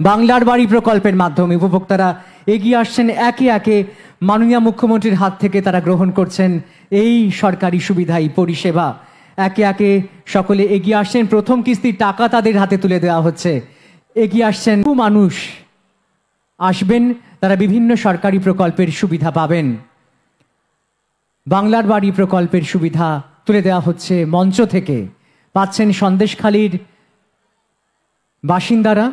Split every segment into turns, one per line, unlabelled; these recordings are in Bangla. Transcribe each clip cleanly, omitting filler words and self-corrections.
বাংলার বাড়ি প্রকল্পের মাধ্যমে উপভোক্তারা এগিয়ে আসছেন, একে একে মাননীয় মুখ্যমন্ত্রীর হাত থেকে তারা গ্রহণ করছেন এই সরকারি সুবিধা, এই পরিষেবা। একে একে সকলে এগিয়ে আসছেন, প্রথম কিস্তির টাকা তাদের হাতে তুলে দেওয়া হচ্ছে। এগিয়ে আসছেন মানুষ, আসবেন, তারা বিভিন্ন সরকারি প্রকল্পের সুবিধা পাবেন। বাংলার বাড়ি প্রকল্পের সুবিধা তুলে দেওয়া হচ্ছে মঞ্চ থেকে। পাচ্ছেন সন্দেশখালীর বাসিন্দারা,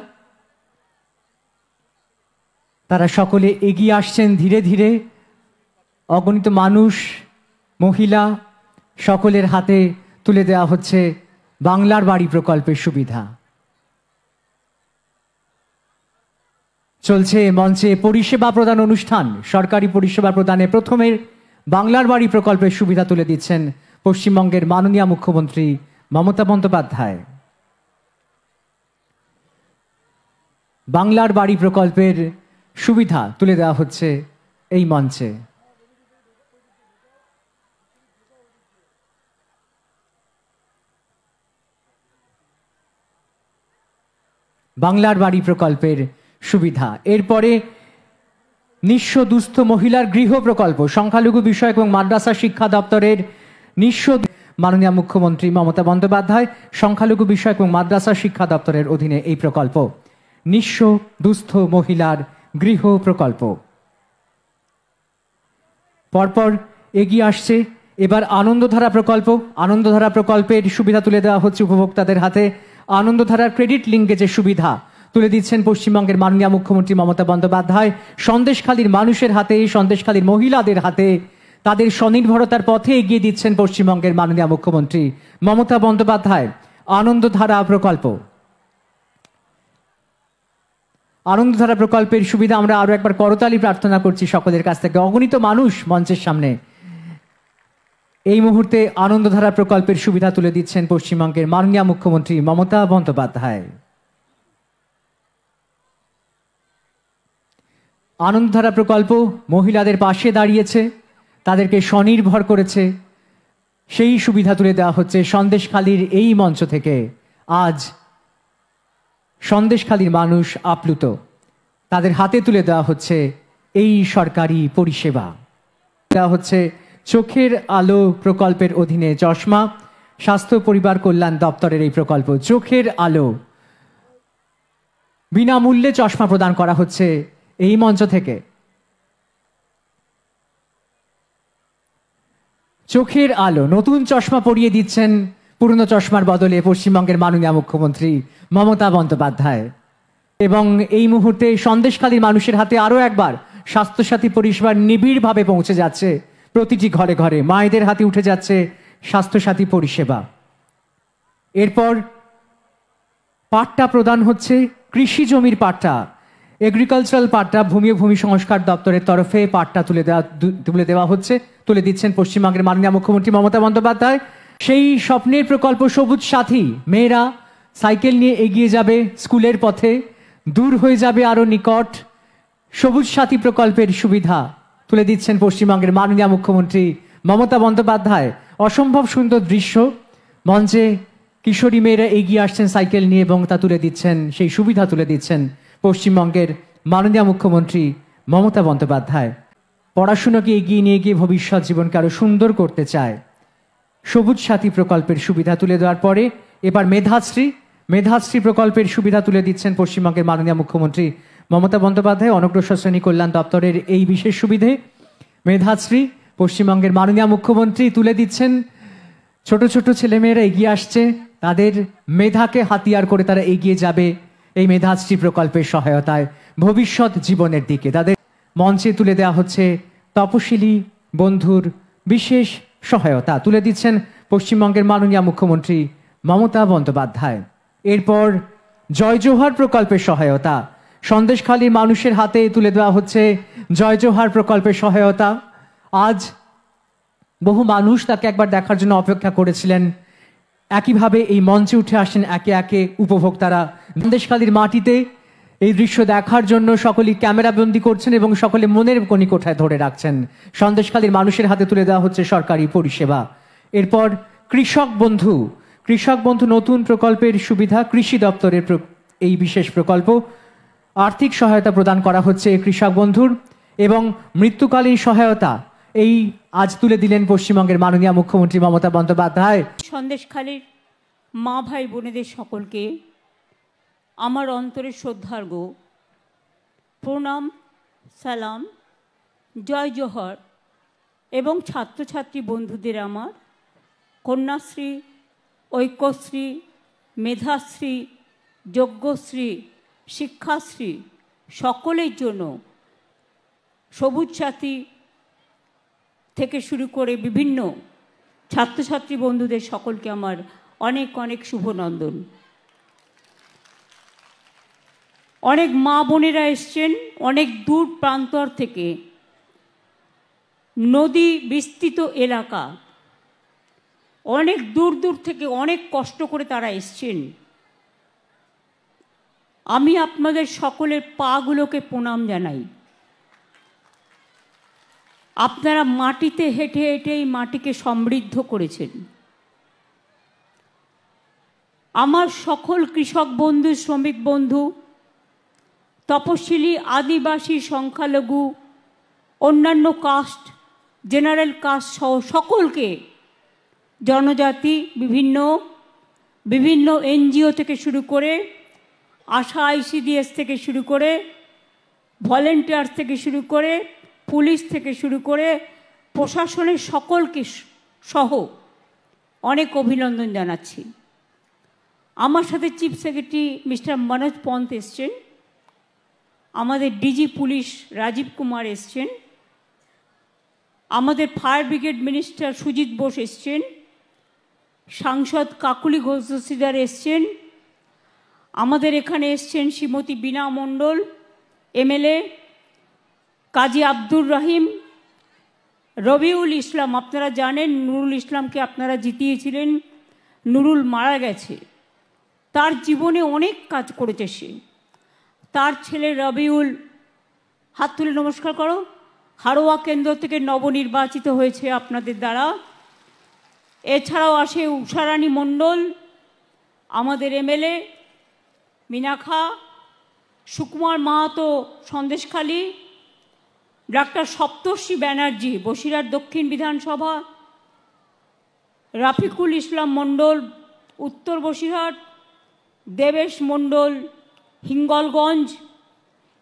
তারা সকলে এগিয়ে আসছেন ধীরে ধীরে। অগণিত মানুষ, মহিলা, সকলের হাতে তুলে দেওয়া হচ্ছে বাংলার বাড়ি প্রকল্পের সুবিধা। চলছে মঞ্চে পরিষেবা প্রদান অনুষ্ঠান। সরকারি পরিষেবা প্রদানে প্রথমের বাংলার বাড়ি প্রকল্পের সুবিধা তুলে দিচ্ছেন পশ্চিমবঙ্গের মাননীয় মুখ্যমন্ত্রী মমতা বন্দ্যোপাধ্যায়। বাংলার বাড়ি প্রকল্পের সুবিধা তুলে দেওয়া হচ্ছে এই মঞ্চে। বাংলার বাড়ি প্রকল্পের সুবিধা। এরপরে নিঃস্ব দুস্থ মহিলার গৃহ প্রকল্প, সংখ্যালঘু বিষয়ক এবং মাদ্রাসা শিক্ষা দপ্তরের নিঃস্ব মাননীয় মুখ্যমন্ত্রী মমতা বন্দ্যোপাধ্যায় সংখ্যালঘু বিষয়ক এবং মাদ্রাসা শিক্ষা দপ্তরের অধীনে এই প্রকল্প, নিঃস্ব দুস্থ মহিলার গৃহ প্রকল্প। পরপর এগিয়ে আসছে এবার আনন্দধারা প্রকল্প। আনন্দধারা প্রকল্পের সুবিধা তুলে দেওয়া হচ্ছে উপভোক্তাদের হাতে। আনন্দধারার ক্রেডিট লিঙ্কেজের সুবিধা তুলে দিচ্ছেন পশ্চিমবঙ্গের মাননীয় মুখ্যমন্ত্রী মমতা বন্দ্যোপাধ্যায়। সন্দেশখালীর মানুষের হাতে, সন্দেশখালীর মহিলাদের হাতে তাদের স্বনির্ভরতার পথে এগিয়ে দিচ্ছেন পশ্চিমবঙ্গের মাননীয় মুখ্যমন্ত্রী মমতা বন্দ্যোপাধ্যায়। আনন্দধারা প্রকল্প, আনন্দধারা প্রকল্পের সুবিধা আমরা আরো একবার করতালি প্রার্থনা করছি সকলের কাছ থেকে। অগণিত মানুষ মঞ্চের সামনে এই মুহূর্তে আনন্দধারা প্রকল্পের সুবিধা তুলে দিচ্ছেন পশ্চিমবঙ্গের মাননীয় মুখ্যমন্ত্রী মমতা বন্দ্যোপাধ্যায়। আনন্দধারা প্রকল্প মহিলাদের পাশে দাঁড়িয়েছে, তাদেরকে স্বনির্ভর করেছে, সেই সুবিধা তুলে দেওয়া হচ্ছে সন্দেশখালীর এই মঞ্চ থেকে। আজ সন্দেশখালীর মানুষ আপ্লুত, তাদের হাতে তুলে দেওয়া হচ্ছে এই সরকারি পরিষেবা। দেওয়া হচ্ছে চোখের আলো প্রকল্পের অধীনে চশমা, স্বাস্থ্য পরিবার কল্যাণ দপ্তরের এই প্রকল্প চোখের আলো। বিনামূল্যে চশমা প্রদান করা হচ্ছে এই মঞ্চ থেকে। চোখের আলো, নতুন চশমা পরিয়ে দিচ্ছেন পুরনো চশমার বদলে পশ্চিমবঙ্গের মাননীয় মুখ্যমন্ত্রী মমতা বন্দ্যোপাধ্যায়। এবং এই মুহূর্তে সন্দেশখালীর মানুষের হাতে আরো একবার স্বাস্থ্যসাথী পরিষেবা নিবিড়ভাবে পৌঁছে যাচ্ছে প্রতিটি ঘরে ঘরে। মায়েদের হাতে উঠে যাচ্ছে স্বাস্থ্যসাথী পরিষেবা। এরপর পাট্টা প্রদান হচ্ছে, কৃষি জমির পাট্টা, এগ্রিকালচারাল পাট্টা ভূমি ও ভূমি সংস্কার দপ্তরের তরফে পাট্টা তুলে দিচ্ছেন পশ্চিমবঙ্গের মাননীয় মুখ্যমন্ত্রী মমতা বন্দ্যোপাধ্যায়। সেই স্বপ্নের প্রকল্প সবুজ সাথী, মেয়েরা সাইকেল নিয়ে এগিয়ে যাবে স্কুলের পথে, দূর হয়ে যাবে আরো নিকট। সবুজ সাথী প্রকল্পের সুবিধা তুলে দিচ্ছেন পশ্চিমবঙ্গের মাননীয় মুখ্যমন্ত্রী মমতা বন্দ্যোপাধ্যায়। অসম্ভব সুন্দর দৃশ্য, মঞ্চে কিশোরী মেয়েরা এগিয়ে আসছেন সাইকেল নিয়ে এবং তা তুলে দিচ্ছেন, সেই সুবিধা তুলে দিচ্ছেন পশ্চিমবঙ্গের মাননীয় মুখ্যমন্ত্রী মমতা বন্দ্যোপাধ্যায়। পড়াশোনাকে এগিয়ে নিয়ে গিয়ে ভবিষ্যৎ জীবনকে আরো সুন্দর করতে চায়। সবুজ সাথী প্রকল্পের সুবিধা তুলে দেওয়ার পরে এবার মেধাশ্রী প্রকল্পের সুবিধা তুলে দিচ্ছেন পশ্চিমবঙ্গের মাননীয় মুখ্যমন্ত্রী মমতা বন্দ্যোপাধ্যায়। অনগ্রসর শ্রেণী কল্যাণ দপ্তরের এই বিশেষ সুবিধে মেধাশ্রী পশ্চিমবঙ্গের মাননীয় মুখ্যমন্ত্রী তুলে দিচ্ছেন। ছোট ছোট ছেলেমেয়েরা এগিয়ে আসছে, তাদের মেধাকে হাতিয়ার করে তারা এগিয়ে যাবে এই মেধাশ্রী প্রকল্পের সহায়তায় ভবিষ্যৎ জীবনের দিকে। তাদের মঞ্চে তুলে দেওয়া হচ্ছে তপশিলি বন্ধুর বিশেষ সহায়তা, তুলে দিচ্ছেন পশ্চিমবঙ্গের মাননীয় মুখ্যমন্ত্রী মমতা বন্দ্যোপাধ্যায়। এরপর জয় জোহার প্রকল্পের সহায়তা, সন্দেশখালীর মানুষের হাতে তুলে দেওয়া হচ্ছে জয় জোহার প্রকল্পের সহায়তা। আজ বহু মানুষ তাকে একবার দেখার জন্য অপেক্ষা করেছিলেন। একইভাবে এই মঞ্চে উঠে আসেন একে একে উপভোক্তারা। সন্দেশখালীর মাটিতে এই দৃশ্য দেখার জন্য সকলেই ক্যামেরাবন্দি করছেন এবং সকলে মনের কোণিকোঠায় ধরে রাখছেন। সন্দেশখালীর মানুষের হাতে তুলে দেওয়া হচ্ছে সরকারি পরিষেবা। এরপর কৃষক বন্ধু নতুন প্রকল্পের সুবিধা, কৃষি দপ্তরের এই বিশেষ প্রকল্প আর্থিক সহায়তা প্রদান করা হচ্ছে কৃষক বন্ধুর এবং মৃত্যুকালীন সহায়তা এই আজ তুলে দিলেন পশ্চিমবঙ্গের মাননীয় মুখ্যমন্ত্রী মমতা বন্দ্যোপাধ্যায়।
সন্দেশখালীর মা ভাই বোনেদের সকলকে আমার অন্তরের শ্রদ্ধার্ঘ প্রণাম, সালাম, জয় জোহর এবং ছাত্রছাত্রী বন্ধুদের আমার কন্যাশ্রী, ঐক্যশ্রী, মেধাশ্রী, যজ্ঞশ্রী, শিক্ষাশ্রী সকলের জন্য সবুজ সাথী থেকে শুরু করে বিভিন্ন ছাত্রছাত্রী বন্ধুদের সকলকে আমার অনেক অনেক শুভনন্দন। অনেক মা বোনেরা এসছেন অনেক দূর প্রান্তর থেকে, নদী বিস্তৃত এলাকা, অনেক দূর দূর থেকে অনেক কষ্ট করে তারা এসছেন। আমি আপনাদের সকলের পাগুলোকে প্রণাম জানাই। আপনারা মাটিতে হেঁটে হেঁটে এই মাটিকে সমৃদ্ধ করেছেন। আমার সকল কৃষক বন্ধু, শ্রমিক বন্ধু, তপশিলি, আদিবাসী, সংখ্যালঘু, অন্যান্য কাস্ট, জেনারেল কাস্ট সহ সকলকে, জনজাতি, বিভিন্ন এনজিও থেকে শুরু করে, আশা আইসিডিএস থেকে শুরু করে, ভলেন্টিয়ার্স থেকে শুরু করে, পুলিশ থেকে শুরু করে, প্রশাসনের সকলকে সহ অনেক অভিনন্দন জানাচ্ছি। আমার সাথে chief secretary mister Manoj Pant এসছেন, আমাদের ডিজি পুলিশ রাজীব কুমার এসছেন, আমাদের fire brigade minister Sujit Bose এসছেন, সাংসদ কাকুলি ঘোষ দস্তিদার এসছেন, আমাদের এখানে এসছেন শ্রীমতী বীণা মণ্ডল এমএলএ, কাজী আব্দুর রহিম, রবিউল ইসলাম। আপনারা জানেন নুরুল ইসলামকে আপনারা জিতিয়েছিলেন, নুরুল মারা গেছে, তার জীবনে অনেক কাজ করেছে সে। তার ছেলে রবিউল, হাত তুলে নমস্কার করো, হারোয়া কেন্দ্র থেকে নবনির্বাচিত হয়েছে আপনাদের দ্বারা। এছাড়াও আসে উষারানী মণ্ডল, আমাদের এমএলএ, মিনাখা, সুকুমার মাহাতো সন্দেশখালী, ডাক্তার সপ্তর্ষি ব্যানার্জি বসিরহাট দক্ষিণ বিধানসভা, রাফিকুল ইসলাম মণ্ডল উত্তর বসিরহাট, দেবেশ মণ্ডল হিঙ্গলগঞ্জ,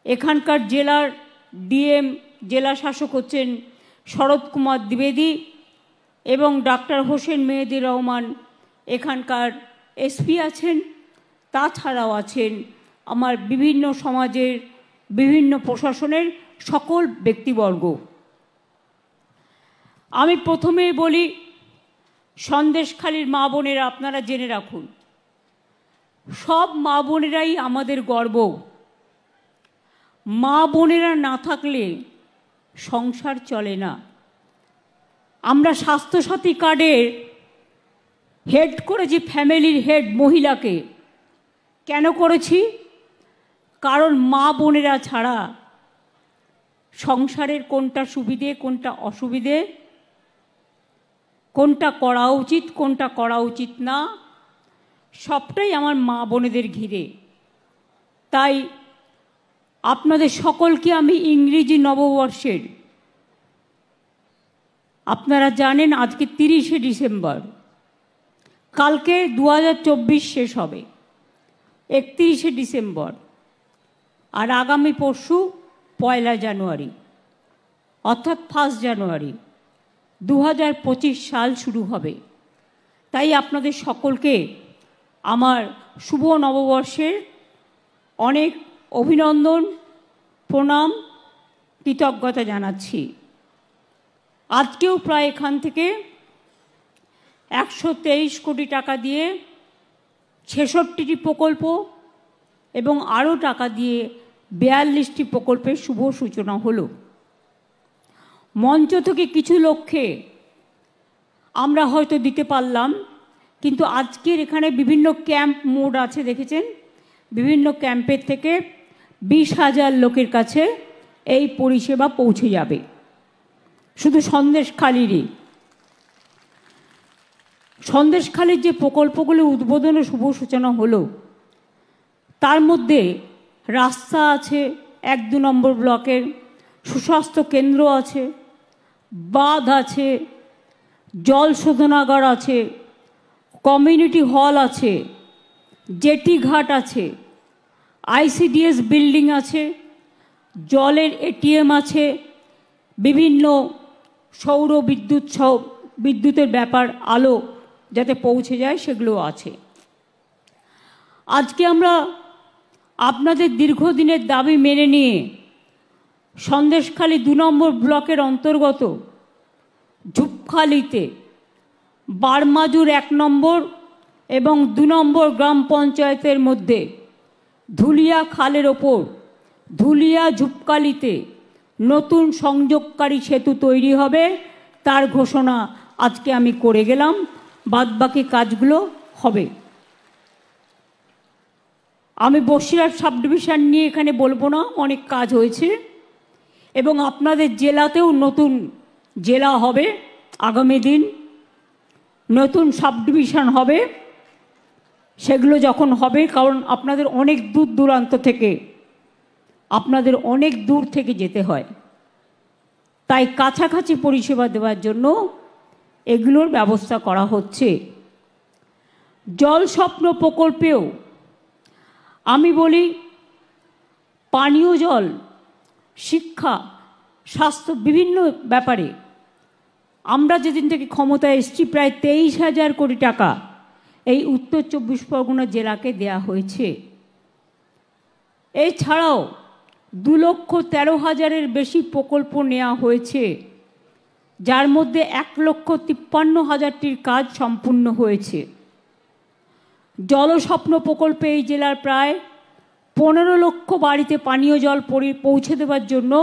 এখানকার জেলার ডিএম, জেলা শাসক হচ্ছেন শরৎ কুমার দ্বিবেদী, এবং ডাক্তার হোসেন মেহেদি রহমান এখানকার এসপি আছেন। তাছাড়াও আছেন আমার বিভিন্ন সমাজের বিভিন্ন প্রশাসনের সকল ব্যক্তিবর্গ। আমি প্রথমেই বলি, সন্দেশখালীর মা বোনেরা আপনারা জেনে রাখুন, সব মা বোনেরাই আমাদের গর্ব। মা বোনেরা না থাকলে সংসার চলে না। আমরা স্বাস্থ্যসাথী কার্ডের হেড করেছি ফ্যামিলির হেড মহিলাকে। কেন করেছি? কারণ মা বোনেরা ছাড়া সংসারের কোনটা সুবিধে, কোনটা অসুবিধে, কোনটা করা উচিত, কোনটা করা উচিত না, সবটাই আমার মা বোনেদের ঘিরে। তাই আপনাদের সকলকে আমি ইংরেজি নববর্ষের, আপনারা জানেন আজকে 30শে ডিসেম্বর, কালকে 2024 শেষ হবে 31শে ডিসেম্বর, আর আগামী পরশু 1 জানুয়ারি, অর্থাৎ 1 জানুয়ারি 2025 সাল শুরু হবে। তাই আপনাদের সকলকে আমার শুভ নববর্ষের অনেক অভিনন্দন, প্রণাম, কৃতজ্ঞতা জানাচ্ছি। আজকেও প্রায় এখান থেকে 123 কোটি টাকা দিয়ে 66টি প্রকল্প এবং আরও টাকা দিয়ে 42টি প্রকল্পের শুভ সূচনা হলো। মঞ্চ থেকে কিছু লক্ষ্যে আমরা হয়তো দিতে পারলাম, কিন্তু আজকের এখানে বিভিন্ন ক্যাম্প মোড আছে, দেখেছেন, বিভিন্ন ক্যাম্পের থেকে 20,000 লোকের কাছে এই পরিষেবা পৌঁছে যাবে। শুধু সন্দেশখালীরই, সন্দেশখালীর যে প্রকল্পগুলো উদ্বোধন ও শুভ সূচনা হলো, তার মধ্যে রাস্তা আছে 1-2 নম্বর ব্লকের, সুস্বাস্থ্য কেন্দ্র আছে, বাঁধ আছে, জল শোধনাগার আছে, কমিউনিটি হল আছে, জেটি ঘাট আছে, আইসিডিএস বিল্ডিং আছে, জলের এটিএম আছে, বিভিন্ন সৌর বিদ্যুতের ব্যাপার আলো যাতে পৌঁছে যায় সেগুলো আছে। আজকে আমরা আপনাদের দীর্ঘদিনের দাবি মেনে নিয়ে সন্দেশখালী 2 নম্বর ব্লকের অন্তর্গত ঝুপখালিতে বারমাজুর 1 নম্বর এবং 2 নম্বর গ্রাম পঞ্চায়েতের মধ্যে ধুলিয়া খালের ওপর ধুলিয়া ঝুপখালিতে নতুন সংযোগকারী সেতু তৈরি হবে, তার ঘোষণা আজকে আমি করে গেলাম। বাদবাকি কাজগুলো হবে। আমি বসিরহাট সাব ডিভিশন নিয়ে এখানে বলবো না, অনেক কাজ হয়েছে এবং আপনাদের জেলাতেও নতুন জেলা হবে, আগামী দিন নতুন সাব ডিভিশন হবে। সেগুলো যখন হবে, কারণ আপনাদের অনেক দূর দূরান্ত থেকে যেতে হয়, তাই কাছাকাছি পরিষেবা দেওয়ার জন্য এগুলোর ব্যবস্থা করা হচ্ছে। জল স্বপ্ন প্রকল্পেও আমি বলি পানীয় জল, শিক্ষা, স্বাস্থ্য বিভিন্ন ব্যাপারে আমরা যেদিন থেকে ক্ষমতায় এসেছি প্রায় 23,000 কোটি টাকা এই উত্তর 24 পরগনা জেলাকে দেয়া হয়েছে। এছাড়াও 2,13,000-এর বেশি প্রকল্প নেওয়া হয়েছে, যার মধ্যে 1,53,000-টির কাজ সম্পূর্ণ হয়েছে। জলস্বপ্ন প্রকল্পে এই জেলার প্রায় 15 লক্ষ বাড়িতে পানীয় জল পৌঁছে দেওয়ার জন্য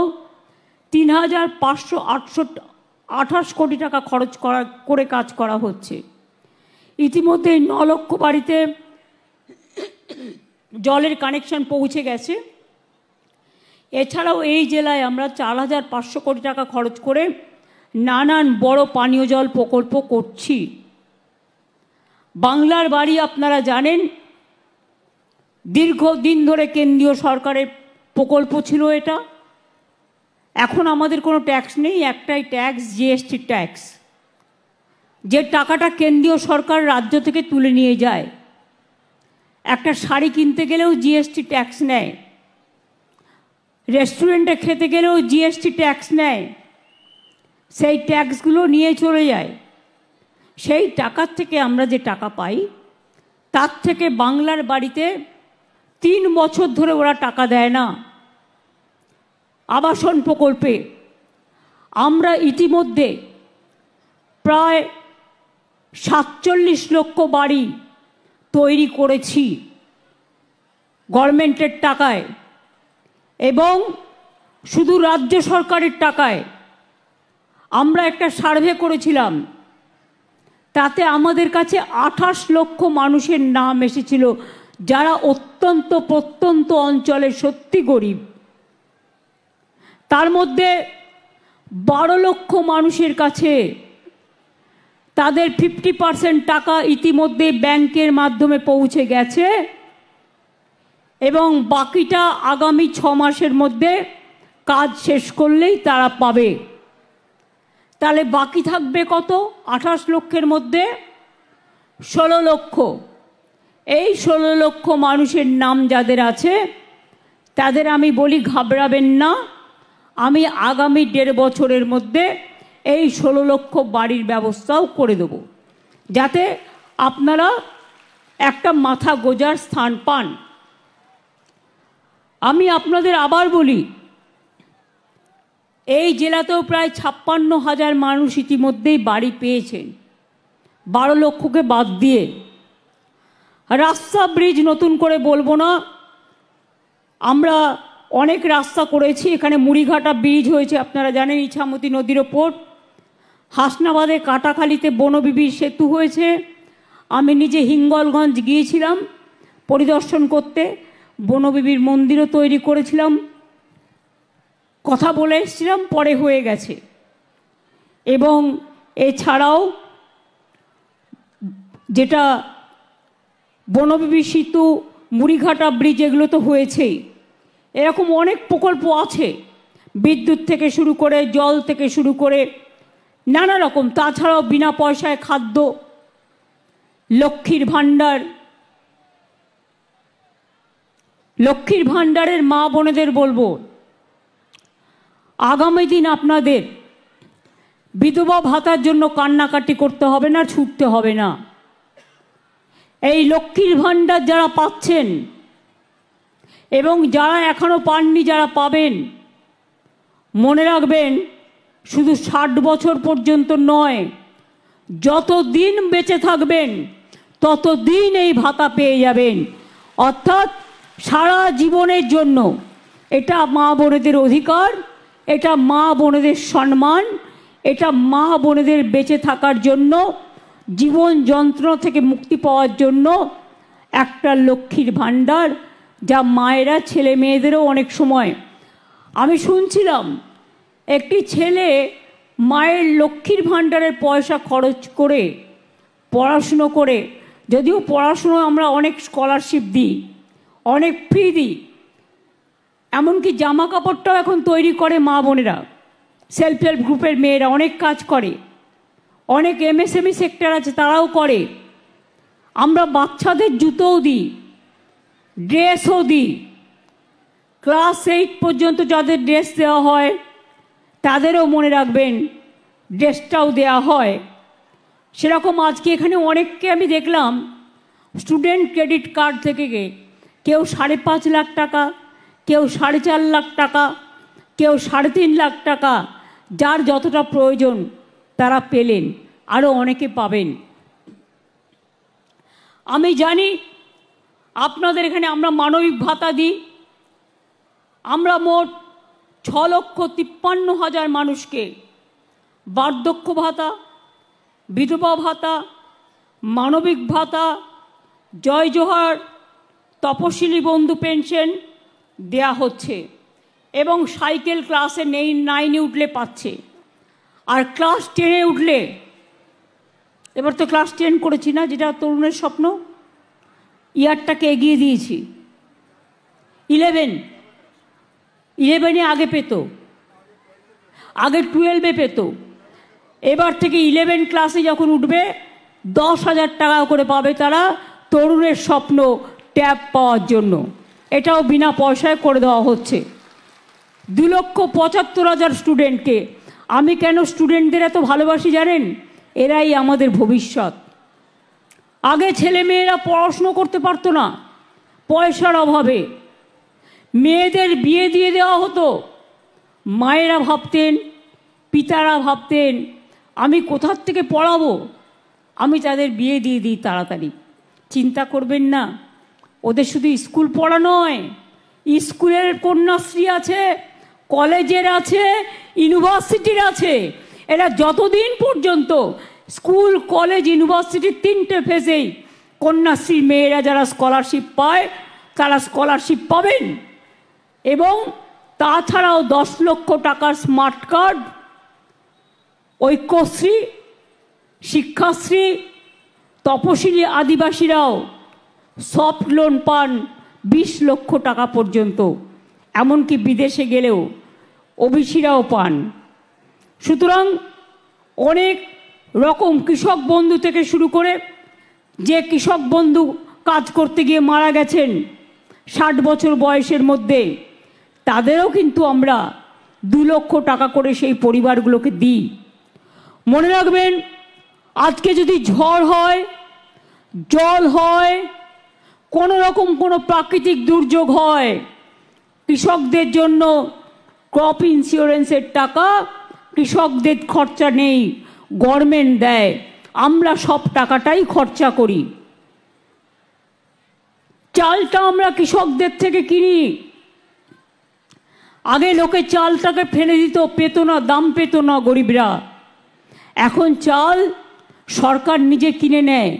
3,528 কোটি টাকা খরচ করে কাজ করা হচ্ছে। ইতিমধ্যে 9 লক্ষ বাড়িতে জলের কানেকশন পৌঁছে গেছে। এছাড়াও এই জেলায় আমরা 4,500 কোটি টাকা খরচ করে নানান বড় পানীয় জল প্রকল্প করছি। বাংলার বাড়ি আপনারা জানেন, দীর্ঘদিন ধরে কেন্দ্রীয় সরকারের প্রকল্প ছিল এটা। এখন আমাদের কোনো ট্যাক্স নেই, একটাই ট্যাক্স, জিএসটি ট্যাক্স, যে টাকাটা কেন্দ্রীয় সরকার রাজ্য থেকে তুলে নিয়ে যায়। একটা শাড়ি কিনতে গেলেও জিএসটি ট্যাক্স নেয়, রেস্টুরেন্টে খেতে গেলেও জিএসটি ট্যাক্স নেয়, সেই ট্যাক্সগুলো নিয়ে চলে যায়। সেই টাকার থেকে আমরা যে টাকা পাই তার থেকে বাংলার বাড়িতে 3 বছর ধরে ওরা টাকা দেয় না। আবাসন প্রকল্পে আমরা ইতিমধ্যে প্রায় 47 লক্ষ বাড়ি তৈরি করেছি গভর্নমেন্টের টাকায়, এবং শুধু রাজ্য সরকারের টাকায়। আমরা একটা সার্ভে করেছিলাম, তাতে আমাদের কাছে 28 লক্ষ মানুষের নাম এসেছিল যারা অত্যন্ত প্রত্যন্ত অঞ্চলে সত্যি গরিব। তার মধ্যে 12 লক্ষ মানুষের কাছে তাদের 50% টাকা ইতিমধ্যে ব্যাংকের মাধ্যমে পৌঁছে গেছে এবং বাকিটা আগামী 6 মাসের মধ্যে কাজ শেষ করলেই তারা পাবে। তাহলে বাকি থাকবে কত? 28 লক্ষের মধ্যে 16 লক্ষ। এই 16 লক্ষ মানুষের নাম যাদের আছে তাদের আমি বলি ঘাবড়াবেন না, আমি আগামী 1.5 বছরের মধ্যে এই 16 লক্ষ বাড়ির ব্যবস্থাও করে দেব, যাতে আপনারা একটা মাথা গোজার স্থান পান। আমি আপনাদের আবার বলি, এই জেলাতেও প্রায় 56,000 মানুষ ইতিমধ্যেই বাড়ি পেয়েছেন, 12 লক্ষকে বাদ দিয়ে। রাস্তা ব্রিজ নতুন করে বলবো না, আমরা অনেক রাস্তা করেছি। এখানে মুড়িঘাটা ব্রিজ হয়েছে, আপনারা জানেন, ইছামতি নদীর ওপর। হাসনাবাদে কাটাখালীতে বনবিবি সেতু হয়েছে। আমি নিজে হিঙ্গলগঞ্জ গিয়েছিলাম পরিদর্শন করতে, বনবিবির মন্দিরও তৈরি করেছিলাম, কথা বলে এসেছিলাম, পরে হয়ে গেছে। এবং এছাড়াও যেটা বনবিবি সেতু, মুড়িঘাটা ব্রিজ, এগুলো তো হয়েছেই। এরকম অনেক প্রকল্প আছে, বিদ্যুৎ থেকে শুরু করে, জল থেকে শুরু করে নানা রকম। তাছাড়াও বিনা পয়সায় খাদ্য, লক্ষ্মীর ভাণ্ডার, লক্ষ্মীর ভাণ্ডারের মা বোনেদের বলবো, আগামী দিন আপনাদের বিধবা ভাতার জন্য কান্নাকাটি করতে হবে না, ছুটতে হবে না। এই লক্ষ্মীর ভাণ্ডার যারা পাচ্ছেন এবং যারা এখনো পাননি, যারা পাবেন, মনে রাখবেন শুধু 60 বছর পর্যন্ত নয়, যতদিন বেঁচে থাকবেন ততদিন এই ভাতা পেয়ে যাবেন, অর্থাৎ সারা জীবনের জন্য। এটা মা বোনেদের অধিকার, এটা মা বোনেদের সম্মান, এটা মা বোনেদের বেঁচে থাকার জন্য, জীবন যন্ত্রণা থেকে মুক্তি পাওয়ার জন্য একটা লক্ষ্মীর ভাণ্ডার, যা মায়েরা ছেলে মেয়েদেরও অনেক সময়। আমি শুনছিলাম একটি ছেলে মায়ের লক্ষ্মীর ভাণ্ডারের পয়সা খরচ করে পড়াশুনো করে, যদিও পড়াশুনো আমরা অনেক স্কলারশিপ দিই, অনেক ফ্রি দিই, এমনকি জামা কাপড়টাও এখন তৈরি করে মা বোনেরা, সেলফ হেল্প গ্রুপের মেয়েরা অনেক কাজ করে, অনেক এমএসএমই সেক্টর আছে তারাও করে। আমরা বাচ্চাদের জুতোও দিই, ড্রেসও দিই। ক্লাস 8 পর্যন্ত যাদের ড্রেস দেওয়া হয় তাদেরও মনে রাখবেন ড্রেসটাও দেওয়া হয়। সেরকম আজকে এখানে অনেককে আমি দেখলাম স্টুডেন্ট ক্রেডিট কার্ড থেকে কেউ 5.5 লাখ টাকা, কেউ 4.5 লাখ টাকা, কেউ 3.5 লাখ টাকা, যার যতটা প্রয়োজন তারা পেলেন, আরও অনেকে পাবেন। আমি জানি আপনাদের এখানে আমরা মানবিক ভাতা দিই। আমরা মোট 6,53,000 মানুষকে বার্ধক্য ভাতা, বিধবা ভাতা, মানবিক ভাতা, জয় জোহার, তপশিলি বন্ধু পেনশন দেয়া হচ্ছে এবং সাইকেল ক্লাসে 9-এ উঠলে পাচ্ছে। আর ক্লাস 10-এ উঠলে, এবার তো ক্লাস 10 করেছি না, যেটা তরুণের স্বপ্ন, ইয়ারটাকে এগিয়ে দিয়েছি। 11-এ আগে পেত, আগে 12-এ পেত, এবার থেকে 11 ক্লাসে যখন উঠবে 10,000 টাকা করে পাবে তারা, তরুণের স্বপ্ন ট্যাব পাওয়ার জন্য। এটাও বিনা পয়সায় করে দেওয়া হচ্ছে। 2,75,000 স্টুডেন্টকে। আমি কেন স্টুডেন্টদের এত ভালোবাসি জানেন? এরাই আমাদের ভবিষ্যৎ। আগে ছেলে মেয়েরা পড়াশুনো করতে পারতো না পয়সার অভাবে, মেয়েদের বিয়ে দিয়ে দেওয়া হতো। মায়েরা ভাবতেন, পিতারা ভাবতেন আমি কোথার থেকে পড়াবো, আমি তাদের বিয়ে দিয়ে দিই তাড়াতাড়ি। চিন্তা করবেন না, ওদের শুধু স্কুল পড়া নয়, স্কুলের কন্যাশ্রী আছে, কলেজের আছে, ইউনিভার্সিটির আছে। এরা যতদিন পর্যন্ত স্কুল, কলেজ, ইউনিভার্সিটির 3টে ফেজেই কন্যাশ্রীর মেয়েরা যারা স্কলারশিপ পায় তারা স্কলারশিপ পাবেন। এবং তাছাড়াও 10 লক্ষ টাকার স্মার্ট কার্ড, ঐক্যশ্রী, শিক্ষাশ্রী, তপশিলি আদিবাসীরাও সফট লোন পান 20 লক্ষ টাকা পর্যন্ত, এমনকি বিদেশে গেলেও ওবিসিরাও পান। সুতরাং অনেক রকম কৃষক বন্ধু থেকে শুরু করে, যে কৃষক বন্ধু কাজ করতে গিয়ে মারা গেছেন 60 বছর বয়সের মধ্যে, তাদেরও কিন্তু আমরা 2 লক্ষ টাকা করে সেই পরিবারগুলোকে দিই। মনে রাখবেন, আজকে যদি ঝড় হয়, জল হয়, কোনো রকম কোনো প্রাকৃতিক দুর্যোগ হয়, কৃষকদের জন্য ক্রপ ইন্স্যুরেন্সের টাকা কৃষকদের খরচা নেই, গভর্নমেন্ট দেয়। আমরা সব টাকাটাই খরচা করি। চালটা আমরা কৃষকদের থেকে কিনি। আগে লোকে চালটাকে ফেলে দিত, পেত না, দাম পেত না গরিবরা। এখন চাল সরকার নিজে কিনে নেয়,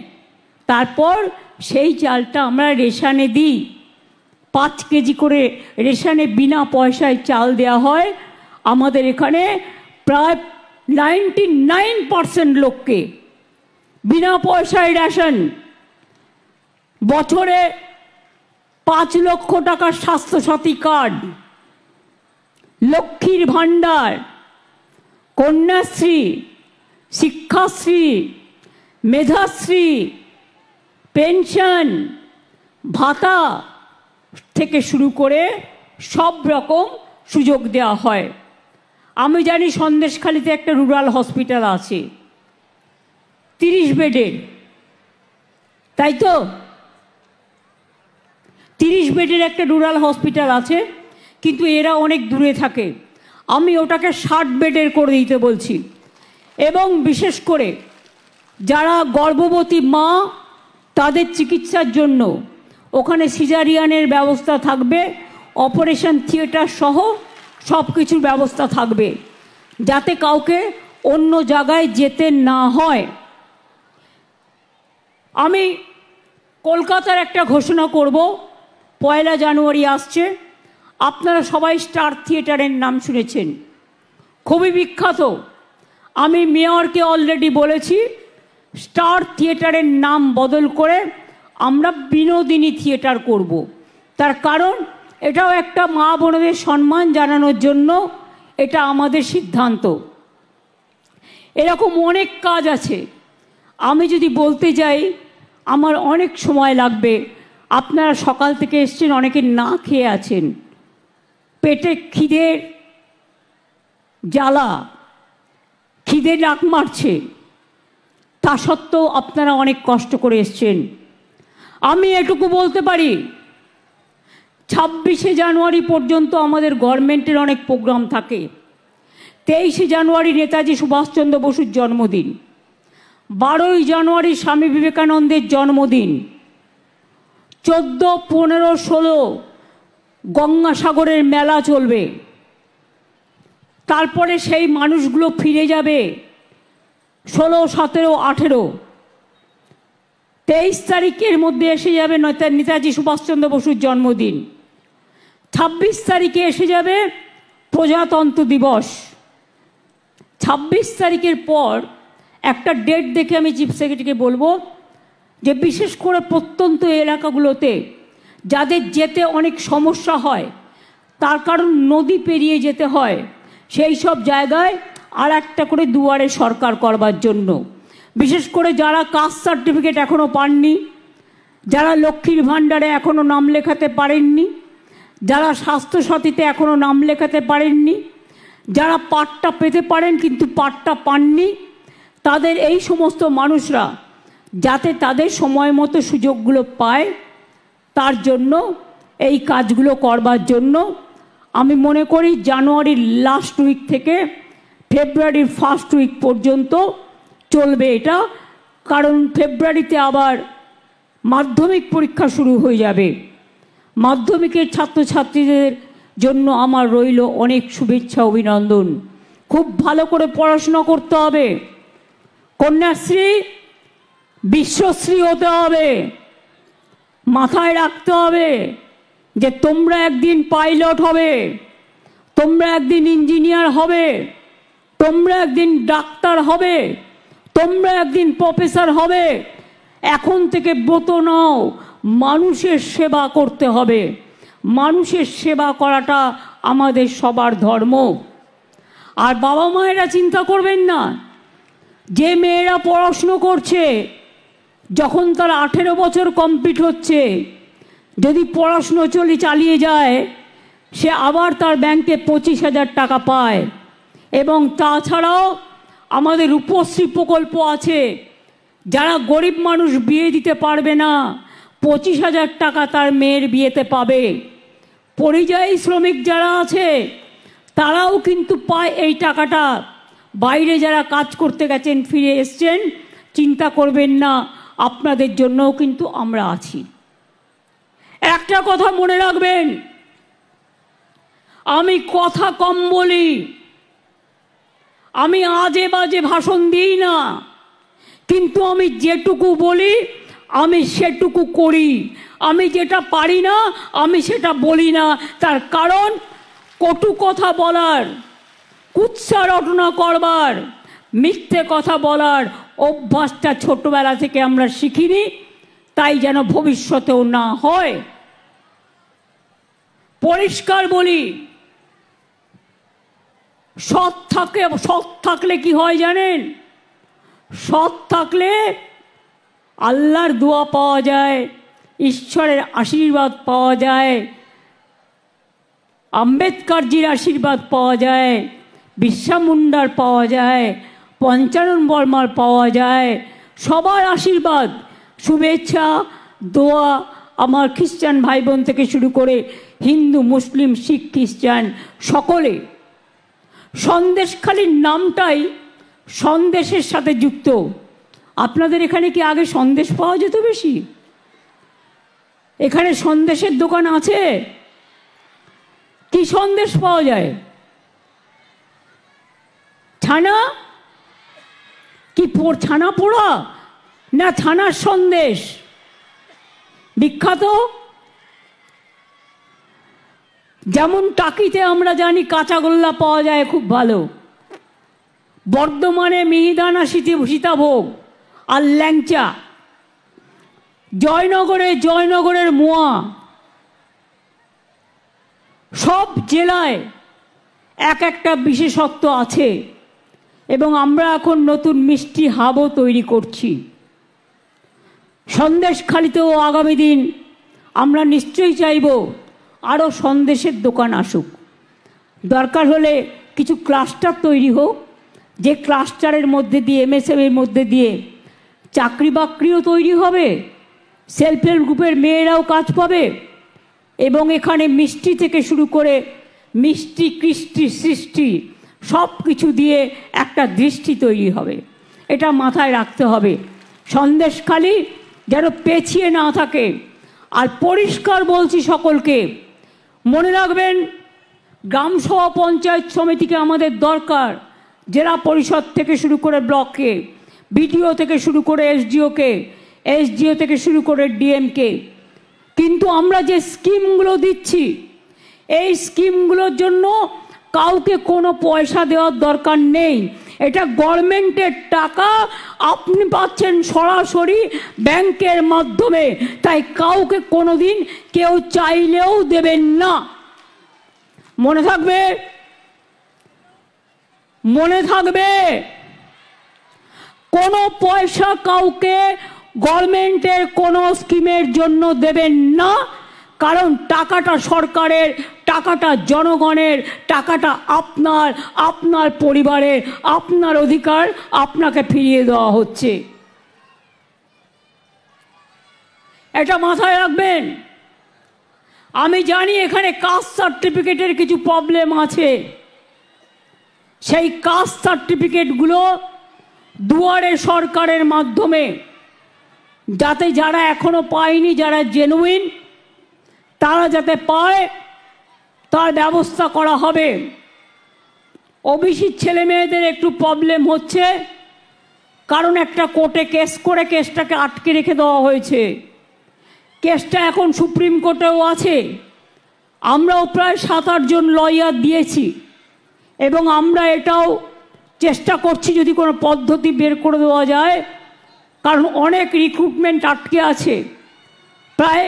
তারপর সেই চালটা আমরা রেশনে দিই। 5 কেজি করে রেশনে বিনা পয়সায় চাল দেওয়া হয়। আমাদের এখানে প্রায় 99% লোককে বিনা পয়সায় রেশন। বছরে 5 লক্ষ টাকার স্বাস্থ্যসাথী কার্ড, লক্ষ্মীর ভাণ্ডার, কন্যাশ্রী, শিক্ষাশ্রী, মেধাশ্রী, পেনশন, ভাতা থেকে শুরু করে সব রকম সুযোগ দেওয়া হয়। আমি জানি সন্দেশখালীতে একটা রুরাল হসপিটাল আছে 30 বেডের, তাই তো? 30 বেডের একটা রুরাল হসপিটাল আছে, কিন্তু এরা অনেক দূরে থাকে। আমি ওটাকে 60 বেডের করে দিতে বলছি। এবং বিশেষ করে যারা গর্ভবতী মা, তাদের চিকিৎসার জন্য ওখানে সিজারিয়ানের ব্যবস্থা থাকবে, অপারেশন থিয়েটার সহ সব কিছুর ব্যবস্থা থাকবে, যাতে কাউকে অন্য জায়গায় যেতে না হয়। আমি কলকাতার একটা ঘোষণা করব, 1 জানুয়ারি আসছে। আপনারা সবাই স্টার থিয়েটারের নাম শুনেছেন, খুবই বিখ্যাত। আমি মেয়রকে অলরেডি বলেছি স্টার থিয়েটারের নাম বদল করে আমরা বিনোদিনী থিয়েটার করব। তার কারণ এটাও একটা মা বোনদের সম্মান জানানোর জন্য এটা আমাদের সিদ্ধান্ত। এরকম অনেক কাজ আছে, আমি যদি বলতে যাই আমার অনেক সময় লাগবে। আপনারা সকাল থেকে এসছেন, অনেকে না খেয়ে আছেন, পেটে খিদের জ্বালা, খিদে ডাক মারছে, তা সত্ত্বেও আপনারা অনেক কষ্ট করে এসছেন। আমি এটুকু বলতে পারি 26শে জানুয়ারি পর্যন্ত আমাদের গভর্নমেন্টের অনেক প্রোগ্রাম থাকে। 23শে জানুয়ারি নেতাজি সুভাষচন্দ্র বসুর জন্মদিন, 12ই জানুয়ারি স্বামী বিবেকানন্দের জন্মদিন, 14, 15, 16 গঙ্গাসাগরের মেলা চলবে। তারপরে সেই মানুষগুলো ফিরে যাবে 16, 17, 18। 23 তারিখের মধ্যে এসে যাবে নেতাজি সুভাষচন্দ্র বসুর জন্মদিন। 26 তারিখে এসে যাবে প্রজাতন্ত্র দিবস। 26 তারিখের পর একটা ডেট দেখে আমি চিফ সেক্রেটারিকে বলবো যে বিশেষ করে প্রত্যন্ত এলাকাগুলোতে যাদের যেতে অনেক সমস্যা হয়, তার কারণ নদী পেরিয়ে যেতে হয়, সেই সব জায়গায় আর একটা করে দুয়ারে সরকার করবার জন্য, বিশেষ করে যারা কাস্ট সার্টিফিকেট এখনও পাননি, যারা লক্ষ্মীর ভাণ্ডারে এখনও নাম লেখাতে পারেননি, যারা স্বাস্থ্যসাথীতে এখনও নাম লেখাতে পারেননি, যারা পাট্টা পেতে পারেন কিন্তু পাট্টা পাননি, তাদের এই সমস্ত মানুষরা যাতে তাদের সময় মতো সুযোগগুলো পায়, তার জন্য এই কাজগুলো করবার জন্য আমি মনে করি জানুয়ারির লাস্ট উইক থেকে ফেব্রুয়ারির ফার্স্ট উইক পর্যন্ত চলবে এটা। কারণ ফেব্রুয়ারিতে আবার মাধ্যমিক পরীক্ষা শুরু হয়ে যাবে। মাধ্যমিকের ছাত্রছাত্রীদের জন্য আমার রইল অনেক শুভেচ্ছা, অভিনন্দন। খুব ভালো করে পড়াশোনা করতে হবে, কন্যাশ্রী বিশ্বশ্রী হতে হবে। মাথায় রাখতে হবে যে তোমরা একদিন পাইলট হবে, তোমরা একদিন ইঞ্জিনিয়ার হবে, তোমরা একদিন ডাক্তার হবে, তোমরা একদিন প্রফেসর হবে। এখন থেকে ব্রত নাও, মানুষের সেবা করতে হবে। মানুষের সেবা করাটা আমাদের সবার ধর্ম। আর বাবা মায়েরা চিন্তা করবেন না, যে মেয়েরা পড়াশুনো করছে, যখন তার 18 বছর কমপ্লিট হচ্ছে, যদি পড়াশুনো চালিয়ে যায়, সে আবার তার ব্যাংকে 25,000 টাকা পায়। এবং তাছাড়াও আমাদের রূপশ্রী প্রকল্প আছে, যারা গরিব মানুষ বিয়ে দিতে পারবে না, 25,000 টাকা তার মেয়ের বিয়েতে পাবে। পরিযায়ী শ্রমিক যারা আছে তারাও কিন্তু পায় এই টাকাটা। বাইরে যারা কাজ করতে গেছেন, ফিরে এসছেন, চিন্তা করবেন না, আপনাদের জন্যও কিন্তু আমরা আছি। একটা কথা মনে রাখবেন, আমি কথা কম বলি, আমি আজে বাজে ভাষণ দিই না, কিন্তু আমি যেটুকু বলি আমি সেটুকু করি। আমি যেটা পারি না আমি সেটা বলি না। তার কারণ কটু কথা বলার, কুৎসা রটনা করবার, মিথ্যে কথা বলার অভ্যাসটা ছোটবেলা থেকে আমরা শিখিনি, তাই যেন ভবিষ্যতেও না হয়। পরিষ্কার বলি, সৎ থাকলে কি হয় জানেন? সৎ থাকলে আল্লাহর দোয়া পাওয়া যায়, ঈশ্বরের আশীর্বাদ পাওয়া যায়, আম্বেদকরজির আশীর্বাদ পাওয়া যায়, বিরসা মুন্ডার পাওয়া যায়, পঞ্চানন বর্মার পাওয়া যায়, সবার আশীর্বাদ, শুভেচ্ছা, দোয়া আমার খ্রিস্টান ভাই বোন থেকে শুরু করে হিন্দু, মুসলিম, শিখ, খ্রিস্টান সকলে। সন্দেশখালির নামটাই সন্দেশের সাথে যুক্ত। আপনাদের এখানে কি আগে সন্দেশ পাওয়া যেত বেশি? এখানে সন্দেশের দোকান আছে? কি সন্দেশ পাওয়া যায়? ছানা কি? ছানা পোড়া না ছানার সন্দেশ বিখ্যাত? যেমন টাকিতে আমরা জানি কাঁচাগোল্লা পাওয়া যায় খুব ভালো, বর্ধমানে মিহিদানা সীতাভোগ আর ল্যাংচা, জয়নগরের মোয়া, সব জেলায় এক একটা বিশেষত্ব আছে। এবং আমরা এখন নতুন মিষ্টি হাবও তৈরি করছি। সন্দেশখালিতেও আগামী দিন আমরা নিশ্চয়ই চাইব আরও সন্দেশের দোকান আসুক। দরকার হলে কিছু ক্লাস্টার তৈরি হোক, যে ক্লাস্টারের মধ্যে দিয়ে, এমএসএমের মধ্যে দিয়ে চাকরি বাকরিও তৈরি হবে, সেলফ হেল্প গ্রুপের মেয়েরাও কাজ পাবে, এবং এখানে মিষ্টি থেকে শুরু করে মিষ্টি, কৃষ্টি, সৃষ্টি সব কিছু দিয়ে একটা দৃষ্টি তৈরি হবে। এটা মাথায় রাখতে হবে। সন্দেশখালি যেন পেছিয়ে না থাকে। আর পরিষ্কার বলছি সকলকে, মনে রাখবেন, গ্রামসভা, পঞ্চায়েত সমিতিকে আমাদের দরকার, জেলা পরিষদ থেকে শুরু করে ব্লককে, বিডিও থেকে শুরু করে এসডিওকে, এসডিও থেকে শুরু করে ডিএমকে। কিন্তু আমরা যে স্কিমগুলো দিচ্ছি, এই স্কিমগুলোর জন্য কাউকে কোনো পয়সা দেওয়ার দরকার নেই। এটা গভর্নমেন্টের টাকা, আপনি পাচ্ছেন সরাসরি ব্যাংকের মাধ্যমে, তাই কাউকে কোনোদিন কেউ চাইলেও দেবেন না। মনে থাকবে, মনে থাকবে, কোনো পয়সা কাউকে গভর্নমেন্টের কোনো স্কিমের জন্য দেবেন না। কারণ টাকাটা সরকারের, টাকাটা জনগণের, টাকাটা আপনার, আপনার পরিবারের, আপনার অধিকার আপনাকে ফিরিয়ে দেওয়া হচ্ছে। এটা মাথায় রাখবেন। আমি জানি এখানে কাস্ট সার্টিফিকেটের কিছু প্রবলেম আছে। সেই কাস্ট সার্টিফিকেটগুলো দুয়ারে সরকারের মাধ্যমে, যাতে যারা এখনো পায়নি, যারা জেনুইন, তারা যাতে পায় তার ব্যবস্থা করা হবে। ওবিসি ছেলে মেয়েদের একটু প্রবলেম হচ্ছে, কারণ একটা কোর্টে কেস করে কেসটাকে আটকে রেখে দেওয়া হয়েছে। কেসটা এখন সুপ্রিম কোর্টেও আছে। আমরাও প্রায় 7-8 জন লয়ার দিয়েছি, এবং আমরা এটাও চেষ্টা করছি যদি কোনো পদ্ধতি বের করে দেওয়া যায়, কারণ অনেক রিক্রুটমেন্ট আটকে আছে, প্রায়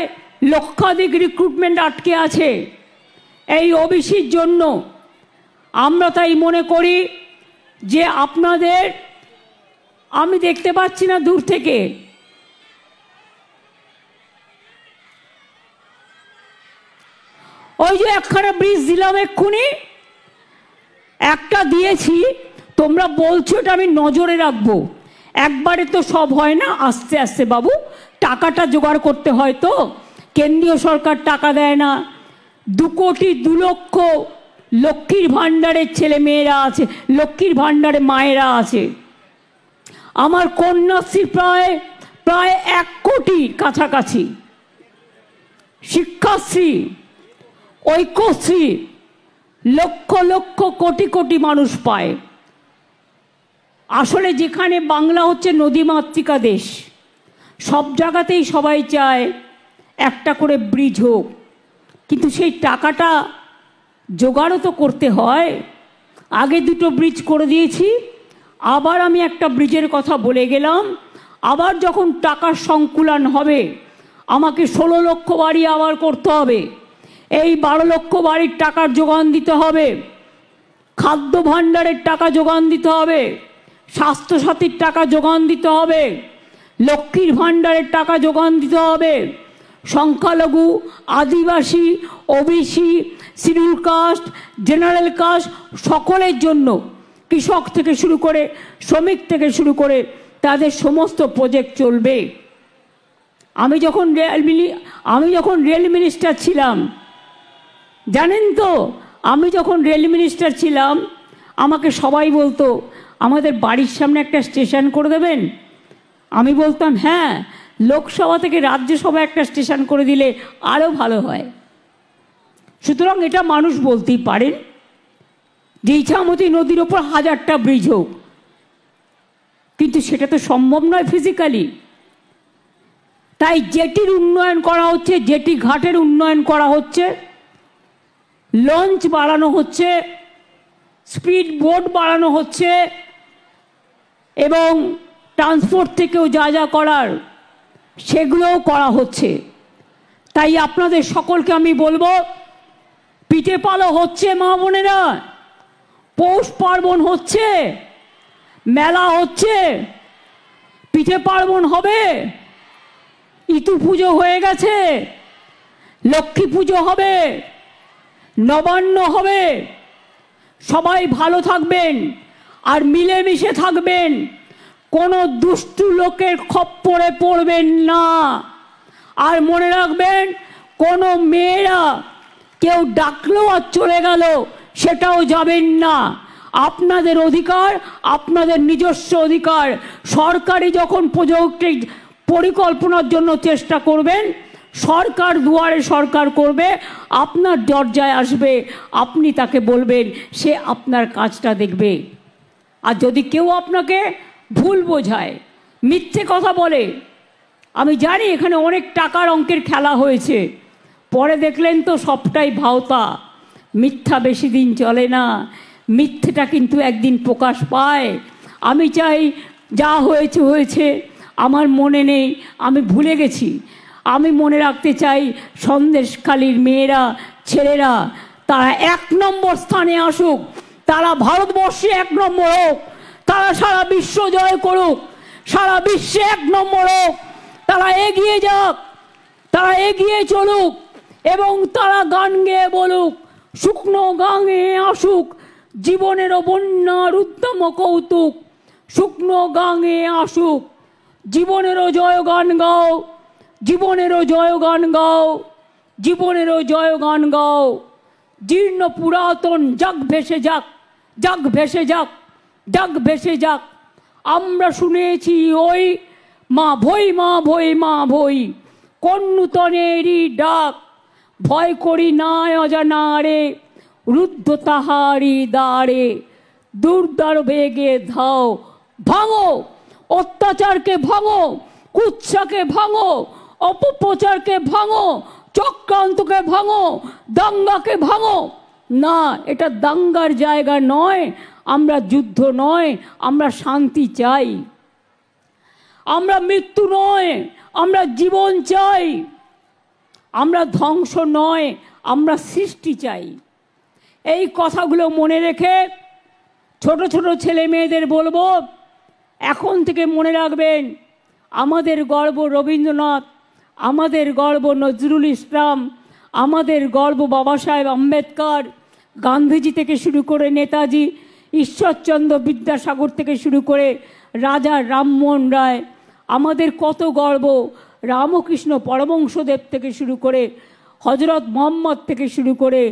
লক্ষাধিক রিক্রুটমেন্ট আটকে আছে এই ওবিসির জন্য। আমরা তাই মনে করি যে আপনাদের, আমি দেখতে পাচ্ছি না দূর থেকে, ওই যে একখানা ব্রিজ দিলাম এক্ষুনি, একটা দিয়েছি, তোমরা বলছো এটা আমি নজরে রাখবো। একবারে তো সব হয় না, আস্তে আস্তে বাবু, টাকাটা জোগাড় করতে হয় তো। কেন্দ্রীয় সরকার টাকা দেয় না। 2 কোটি 2 লক্ষ লক্ষ্মীর ভাণ্ডারের ছেলে মেয়েরা আছে, লক্ষ্মীর ভাণ্ডারে মায়েরা আছে। আমার কন্যাশ্রী প্রায় 1 কোটির কাছাকাছি, শিক্ষাশ্রী, ঐক্যশ্রী, লক্ষ লক্ষ কোটি কোটি মানুষ পায়। আসলে যেখানে বাংলা হচ্ছে নদীমাতৃকা দেশ, সব জায়গাতেই সবাই চায় একটা করে ব্রিজ হোক, কিন্তু সেই টাকাটা জোগাড়ও তো করতে হয়। আগে 2টো ব্রিজ করে দিয়েছি, আবার আমি একটা ব্রিজের কথা বলে গেলাম। আবার যখন টাকার সংকুলান হবে, আমাকে 16 লক্ষ বাড়ি আবার করতে হবে। এই 12 লক্ষ বাড়ির টাকার যোগান দিতে হবে, খাদ্য ভাণ্ডারের টাকা যোগান দিতে হবে, স্বাস্থ্যসাথীর টাকা যোগান দিতে হবে, লক্ষ্মীর ভাণ্ডারের টাকা যোগান দিতে হবে, সংখ্যালঘু, আদিবাসী, OBC, schedule caste, general caste সকলের জন্য, কৃষক থেকে শুরু করে শ্রমিক থেকে শুরু করে তাদের সমস্ত প্রজেক্ট চলবে। আমি যখন রেল মিনিস্টার ছিলাম, জানেন তো, আমি যখন রেল মিনিস্টার ছিলাম আমাকে সবাই বলতো আমাদের বাড়ির সামনে একটা স্টেশন করে দেবেন। আমি বলতাম হ্যাঁ, লোকসভা থেকে রাজ্যসভা একটা স্টেশন করে দিলে আরও ভালো হয়। সুতরাং এটা মানুষ বলতেই পারেন যে ইছামতি নদীর ওপর 1000টা ব্রিজ হোক, কিন্তু সেটা তো সম্ভব নয় ফিজিক্যালি। তাই জেটির উন্নয়ন করা হচ্ছে, জেটি ঘাটের উন্নয়ন করা হচ্ছে, লঞ্চ বাড়ানো হচ্ছে, স্পিড বোট বাড়ানো হচ্ছে, এবং ট্রান্সপোর্ট থেকেও যা যা করার সেগুলোও করা হচ্ছে। তাই আপনাদের সকলকে আমি বলবো, পিঠে পালো হচ্ছে মা বোনেরা, পৌষ পার্বণ হচ্ছে, মেলা হচ্ছে, পিঠে পার্বণ হবে, ইতু পুজো হয়ে গেছে, লক্ষ্মী পুজো হবে, নবান্ন হবে। সবাই ভালো থাকবেন আর মিলেমিশে থাকবেন, কোনো দুষ্টু লোকের খপ্পরে পড়বেন না। আর মনে রাখবেন, কোনো মেয়েরা কেউ ডাকলো আর চলে গেল সেটাও যাবেন না। আপনাদের অধিকার, আপনাদের নিজস্ব অধিকার। সরকারি যখন প্রজেক্ট পরিকল্পনার জন্য চেষ্টা করবেন, সরকার দুয়ারে সরকার করবে, আপনার দরজায় আসবে, আপনি তাকে বলবেন, সে আপনার কাজটা দেখবে। আর যদি কেউ আপনাকে ভুল বোঝায়, মিথ্যে কথা বলে, আমি জানি এখানে অনেক টাকার অঙ্কের খেলা হয়েছে, পরে দেখলেন তো সবটাই ভাওতা। মিথ্যা বেশি দিন চলে না, মিথ্যেটা কিন্তু একদিন প্রকাশ পায়। আমি চাই যা হয়েছে হয়েছে, আমার মনে নেই, আমি ভুলে গেছি। আমি মনে রাখতে চাই সন্দেশখালীর মেয়েরা, ছেলেরা তারা 1 নম্বর স্থানে আসুক, তারা ভারতবর্ষে 1 নম্বর হোক, তারা সারা বিশ্ব জয় করুক, সারা বিশ্বে 1 নম্বর হোক, তারা এগিয়ে যাক, তারা এগিয়ে চলুক, এবং তারা গান গেয়ে বলুক, শুকনো গাঙে আসুক জীবনেরও বন্যার উদ্যম কৌতুক, শুকনো গাঙে আসুক জীবনেরও জয়গান গাও, জীবনেরও জয়গান গাও, জীবনেরও জয়গান গাও। জীর্ণ পুরাতন যাক ভেসে যাক, যাক ভেসে যাক, যাক ভেসে যাক। আমরা শুনেছি ওই মা ভই, মা ভই, মা ভই, কোন নূতনেরই ডাক। ভয় করি না অজানারে, রুদ্ধ তাহারি দ্বারে, দুর্দার বেগে ধাও। ভাঙো অত্যাচারকে, ভাঙো কুৎসাকে, ভাঙো অপপ্রচারকে, ভাঙো চক্রান্তকে, ভাঙো দাঙ্গাকে, ভাঙো। না, এটা দাঙ্গার জায়গা নয়, আমরা যুদ্ধ নয়, আমরা শান্তি চাই। আমরা মৃত্যু নয়, আমরা জীবন চাই। আমরা ধ্বংস নয়, আমরা সৃষ্টি চাই। এই কথাগুলো মনে রেখে ছোট ছোট ছেলে মেয়েদের বলবো, এখন থেকে মনে রাখবেন, আমাদের গর্ব রবীন্দ্রনাথ, আমাদের গর্ব নজরুল ইসলাম, আমাদের গর্ব বাবা সাহেব আম্বেদকর, গান্ধীজি থেকে শুরু করে নেতাজি, ঈশ্বরচন্দ্র বিদ্যাসাগর থেকে শুরু করে রাজা রামমোহন রায়। আমাদের কত গর্ব রামকৃষ্ণ পরমহংসদেব থেকে শুরু করে হজরত মোহাম্মদ থেকে শুরু করে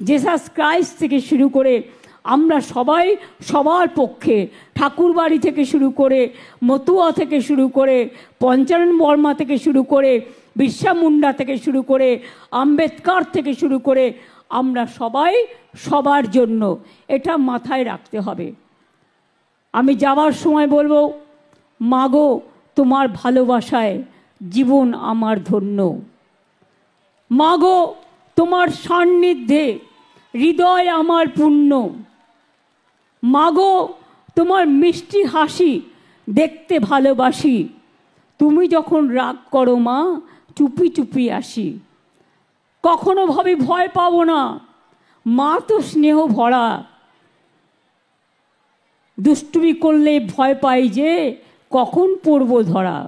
জেসাস ক্রাইস্ট থেকে শুরু করে আমরা সবাই সবার পক্ষে, ঠাকুরবাড়ি থেকে শুরু করে মতুয়া থেকে শুরু করে পঞ্চানন বর্মা থেকে শুরু করে বিরসা মুন্ডা থেকে শুরু করে আম্বেদকর থেকে শুরু করে আমরা সবাই সবার জন্য, এটা মাথায় রাখতে হবে। আমি যাওয়ার সময় বলবো, মাগো তোমার ভালোবাসায় জীবন আমার ধন্য, মাগো তোমার সান্নিধ্যে হৃদয় আমার পূর্ণ, মাগো তোমার মিষ্টি হাসি দেখতে ভালোবাসি, তুমি যখন রাগ করো মা চুপি চুপি আসি। কখনো ভাবি ভয় পাবো না, মা তো স্নেহ ভরা। দুষ্টুমি করলে ভয় পাই যে কখন পড়ব ধরা।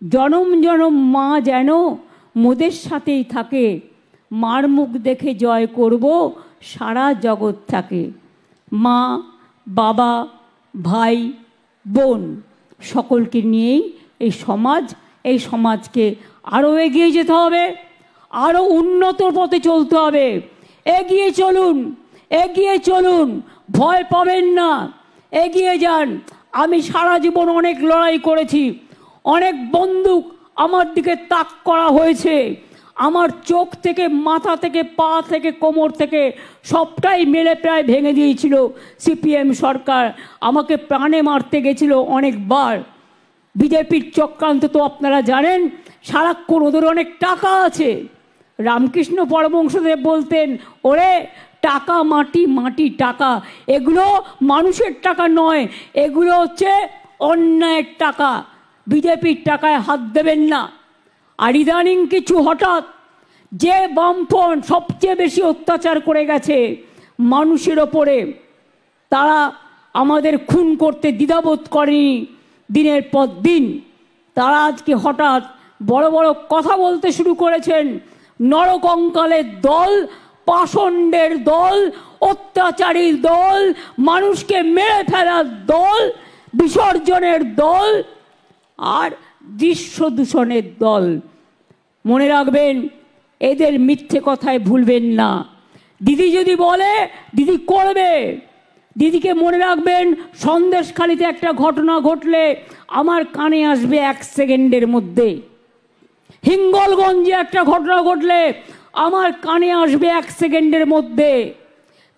জনম জনম মা যেন মোদের সাথেই থাকে, মার মুখ দেখে জয় করব সারা জগৎ থাকে। মা, বাবা, ভাই, বোন সকলকে নিয়েই এই সমাজকে আরও এগিয়ে যেতে হবে, আরও উন্নত পথে চলতে হবে। এগিয়ে চলুন, এগিয়ে চলুন, ভয় পাবেন না, এগিয়ে যান। আমি সারা জীবন অনেক লড়াই করেছি, অনেক বন্দুক আমার দিকে তাক করা হয়েছে, আমার চোখ থেকে, মাথা থেকে, পা থেকে, কোমর থেকে সবটাই মেরে প্রায় ভেঙে দিয়েছিল সিপিএম সরকার। আমাকে প্রাণে মারতে গেছিল অনেকবার। বিজেপির চক্রান্ত তো আপনারা জানেন, সারাক্ষণ ওদের অনেক টাকা আছে। রামকৃষ্ণ পরমহংসদেব বলতেন, ওরে টাকা মাটি, মাটি টাকা, এগুলো মানুষের টাকা নয়, এগুলো হচ্ছে অন্যায়ের টাকা। বিজেপির টাকায় হাত দেবেন না। আর ইদানিং কিছু হঠাৎ যে বামফ্রন্ট সবচেয়ে বেশি অত্যাচার করে গেছে মানুষের ওপরে, তারা আমাদের খুন করতে দ্বিধাবোধ করেনি দিনের পর দিন। তারা আজকে হঠাৎ বড় বড় কথা বলতে শুরু করেছেন। নরকঙ্কালের দল, পাষণ্ডের দল, অত্যাচারীর দল, মানুষকে মেরে ফেলার দল, বিসর্জনের দল আর দৃশ্য দূষণের দল। মনে রাখবেন, এদের মিথ্যে কথায় ভুলবেন না। দিদি যদি বলে দিদি করবে। দিদিকে মনে রাখবেন, সন্দেশখালিতে একটা ঘটনা ঘটলে আমার কানে আসবে 1 সেকেন্ডের মধ্যে। হিঙ্গলগঞ্জে একটা ঘটনা ঘটলে আমার কানে আসবে 1 সেকেন্ডের মধ্যে।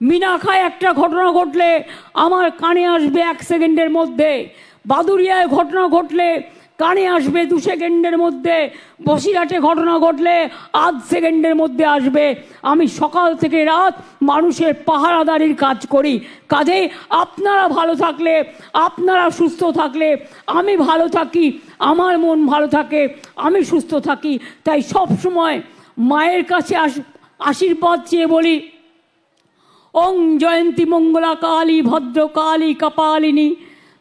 মিনাখায় একটা ঘটনা ঘটলে আমার কানে আসবে 1 সেকেন্ডের মধ্যে। বাদুরিয়ায় ঘটনা ঘটলে কানে আসবে 2 সেকেন্ডের মধ্যে। বসিরহাটে ঘটনা ঘটলে 8 সেকেন্ডের মধ্যে আসবে। আমি সকাল থেকে রাত মানুষের পাহারাদারির কাজ করি। কাজেই আপনারা ভালো থাকলে, আপনারা সুস্থ থাকলে আমি ভালো থাকি, আমার মন ভালো থাকে, আমি সুস্থ থাকি। তাই সব সময় মায়ের কাছে আশীর্বাদ চেয়ে বলি, ওং জয়ন্তী মঙ্গলা কালী ভদ্রকালী কপালিনী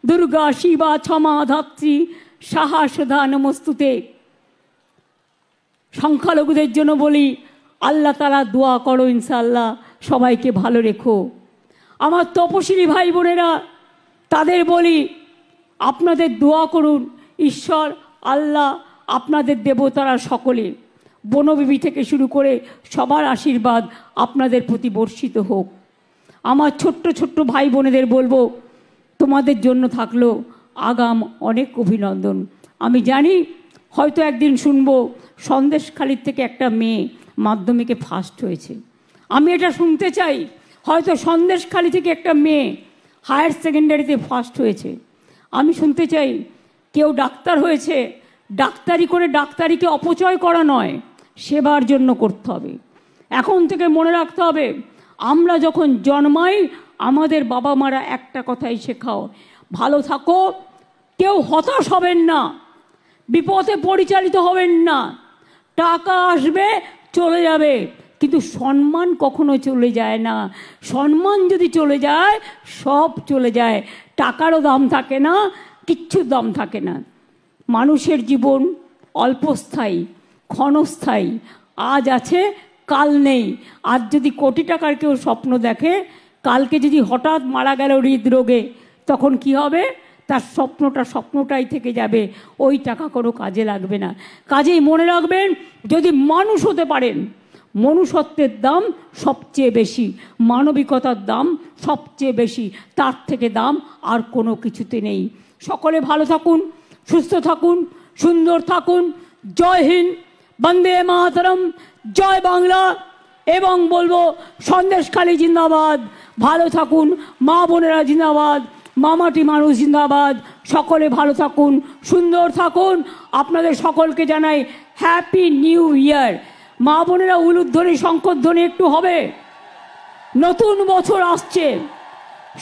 দুর্গা শিবা ক্ষমা ধাত্রী সাহা সুধা নমস্তুতে। সংখ্যালঘুদের জন্য বলি, আল্লাহ তাআলা দোয়া করো, ইনশাআল্লাহ সবাইকে ভালো রেখো। আমার তপশিলি ভাই বোনেরা, তাদের বলি, আপনাদের দোয়া করুন, ঈশ্বর আল্লাহ আপনাদের দেবতারা সকলে, বনবিবি থেকে শুরু করে সবার আশীর্বাদ আপনাদের প্রতি বর্ষিত হোক। আমার ছোট্ট ছোট্ট ভাই বোনেদের বলবো, তোমাদের জন্য থাকলো আগাম অনেক অভিনন্দন। আমি জানি হয়তো একদিন শুনবো সন্দেশখালির থেকে একটা মেয়ে মাধ্যমিকে ফার্স্ট হয়েছে। আমি এটা শুনতে চাই, হয়তো সন্দেশখালি থেকে একটা মেয়ে হায়ার সেকেন্ডারিতে ফার্স্ট হয়েছে। আমি শুনতে চাই কেউ ডাক্তার হয়েছে, ডাক্তারি করে ডাক্তারিকে অপচয় করা নয়, সেবার জন্য করতে হবে। এখন থেকে মনে রাখতে হবে, আমরা যখন জন্মাই আমাদের বাবা মারা একটা কথাই শেখাও, ভালো থাকো, কেউ হতাশ হবেন না, বিপদে পরিচালিত হবেন না। টাকা আসবে চলে যাবে, কিন্তু সম্মান কখনো চলে যায় না। সম্মান যদি চলে যায় সব চলে যায়। টাকারও দাম থাকে না, কিচ্ছুর দাম থাকে না। মানুষের জীবন অল্পস্থায়ী, ক্ষণস্থায়ী। আজ আছে কাল নেই। আজ যদি কোটি টাকার কেউ স্বপ্ন দেখে, কালকে যদি হঠাৎ মারা গেল হৃদরোগে, তখন কি হবে? তার স্বপ্নটাই থেকে যাবে, ওই টাকা কোনো কাজে লাগবে না। কাজেই মনে রাখবেন, যদি মানুষ হতে পারেন, মনুষ্যত্বের দাম সবচেয়ে বেশি, মানবিকতার দাম সবচেয়ে বেশি, তার থেকে দাম আর কোনো কিছুতে নেই। সকলে ভালো থাকুন, সুস্থ থাকুন, সুন্দর থাকুন। জয় হিন্দ, বন্দে মাতরম, জয় বাংলা। এবং বলবো সন্দেশখালি জিন্দাবাদ। ভালো থাকুন, মা বোনেরা জিন্দাবাদ, মামাটি মানুষ জিন্দাবাদ। সকলে ভালো থাকুন, সুন্দর থাকুন। আপনাদের সকলকে জানাই হ্যাপি নিউ ইয়ার। মা বোনেরা উলুধ্বনি শঙ্করধ্বনি একটু হবে। নতুন বছর আসছে,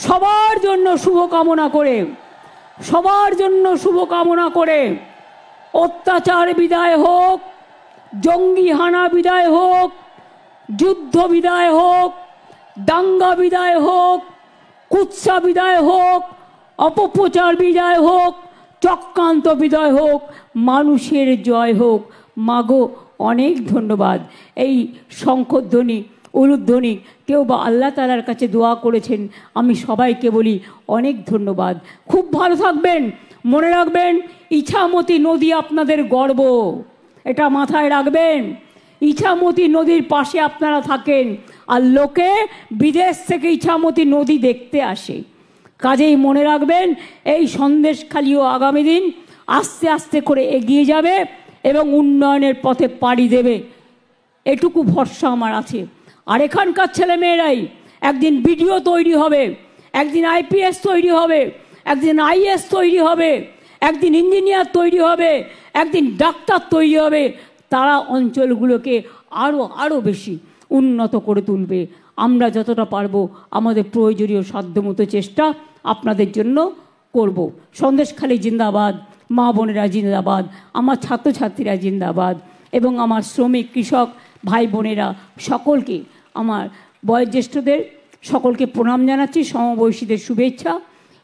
সবার জন্য শুভকামনা করে, সবার জন্য শুভকামনা করে, অত্যাচার বিদায় হোক, জঙ্গি হানা বিদায় হোক, যুদ্ধ বিদায় হোক, দাঙ্গা বিদায় হোক, কুৎসা বিদায় হোক, অপপ্রচার বিদায় হোক, চক্রান্ত বিদায় হোক, মানুষের জয় হোক। মাগো অনেক ধন্যবাদ। এই শঙ্খধ্বনি, উলুধ্বনি, কেউ বা আল্লাহ তাআলার কাছে দোয়া করেছেন, আমি সবাইকে বলি অনেক ধন্যবাদ। খুব ভালো থাকবেন। মনে রাখবেন, ইছামতি নদী আপনাদের গর্ব, এটা মাথায় রাখবেন। ইছামতি নদীর পাশে আপনারা থাকেন, আর লোকে বিদেশ থেকে ইছামতি নদী দেখতে আসে। কাজেই মনে রাখবেন, এই সন্দেশখালিও আগামী দিন আস্তে আস্তে করে এগিয়ে যাবে এবং উন্নয়নের পথে পাড়ি দেবে, এটুকু ভরসা আমার আছে। আর এখানকার ছেলেমেয়েরাই একদিন বিডিও তৈরি হবে, একদিন আইপিএস তৈরি হবে, একদিন আইএস তৈরি হবে, একদিন ইঞ্জিনিয়ার তৈরি হবে, একদিন ডাক্তার তৈরি হবে। তারা অঞ্চলগুলোকে আরও বেশি উন্নত করে তুলবে। আমরা যতটা পারবো আমাদের প্রয়োজনীয় সাধ্যমতো চেষ্টা আপনাদের জন্য করব। সন্দেশখালি জিন্দাবাদ, মা বোনেরা জিন্দাবাদ, আমার ছাত্রছাত্রীরা জিন্দাবাদ, এবং আমার শ্রমিক কৃষক ভাই বোনেরা সকলকে, আমার বয়োজ্যেষ্ঠদের সকলকে প্রণাম জানাচ্ছি, সমবয়সীদের শুভেচ্ছা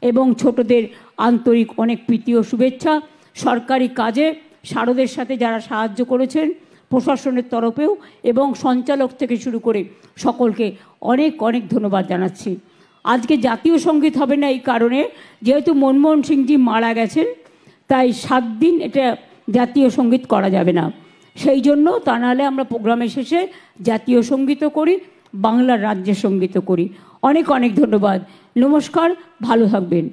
এবং ছোটদের আন্তরিক অনেক প্রীতি ও শুভেচ্ছা। সরকারি কাজে শারদের সাথে যারা সাহায্য করেছেন প্রশাসনের তরফেও এবং সঞ্চালক থেকে শুরু করে সকলকে অনেক অনেক ধন্যবাদ জানাচ্ছি। আজকে জাতীয় সঙ্গীত হবে না এই কারণে, যেহেতু মনমোহন সিংজি মারা গেছেন, তাই 7 দিন এটা জাতীয় সঙ্গীত করা যাবে না। সেই জন্য, তা নাহলে আমরা প্রোগ্রামের শেষে জাতীয় সঙ্গীতও করি, বাংলার রাজ্যের সঙ্গীতও করি। অনেক অনেক ধন্যবাদ। নমস্কার, ভালো থাকবেন।